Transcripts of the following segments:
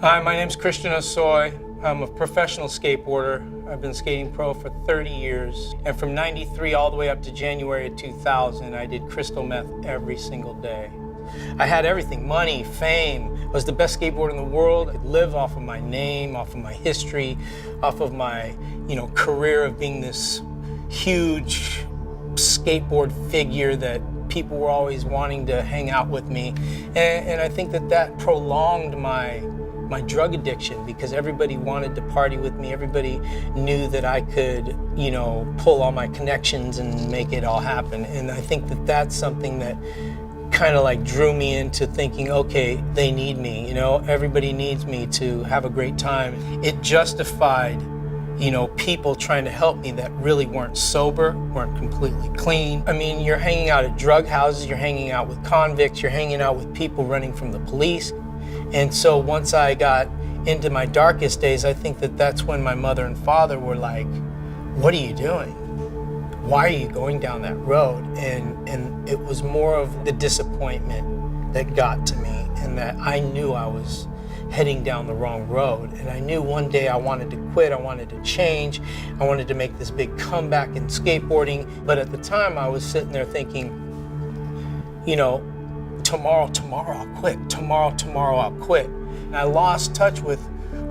Hi, my name's Christian Osoy. I'm a professional skateboarder. I've been skating pro for 30 years. And from 93 all the way up to January of 2000, I did crystal meth every single day. I had everything, money, fame. I was the best skateboarder in the world. I could live off of my name, off of my history, off of my, career of being this huge skateboard figure that people were always wanting to hang out with me. And I think that prolonged my drug addiction because everybody wanted to party with me. Everybody knew that I could, pull all my connections and make it all happen. And I think that's something that kind of like drew me into thinking, okay, they need me, everybody needs me to have a great time. It justified, people trying to help me that really weren't sober, weren't completely clean. I mean, you're hanging out at drug houses, you're hanging out with convicts, you're hanging out with people running from the police. And so once I got into my darkest days, I think that's when my mother and father were like, what are you doing? Why are you going down that road? And it was more of the disappointment that got to me, and that I knew I was heading down the wrong road. And I knew one day I wanted to quit, I wanted to change, I wanted to make this big comeback in skateboarding. But at the time I was sitting there thinking, tomorrow I'll quit, tomorrow I'll quit. And I lost touch with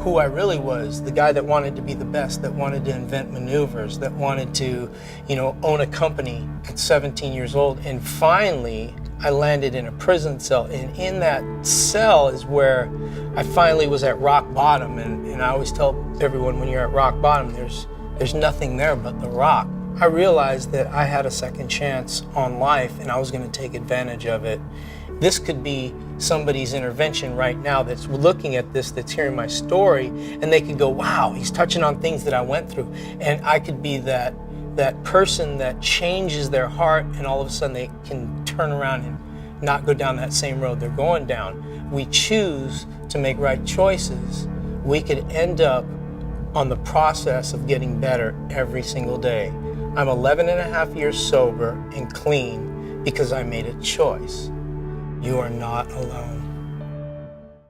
who I really was, the guy that wanted to be the best, that wanted to invent maneuvers, that wanted to, own a company at 17 years old. And finally, I landed in a prison cell. And in that cell is where I finally was at rock bottom. And I always tell everyone, when you're at rock bottom, there's nothing there but the rock. I realized that I had a second chance on life and I was going to take advantage of it. This could be somebody's intervention right now that's looking at this, that's hearing my story, and they could go, wow, he's touching on things that I went through. And I could be that person that changes their heart, and all of a sudden they can turn around and not go down that same road they're going down. We choose to make right choices. We could end up on the process of getting better every single day. I'm 11 and a half years sober and clean because I made a choice. You are not alone.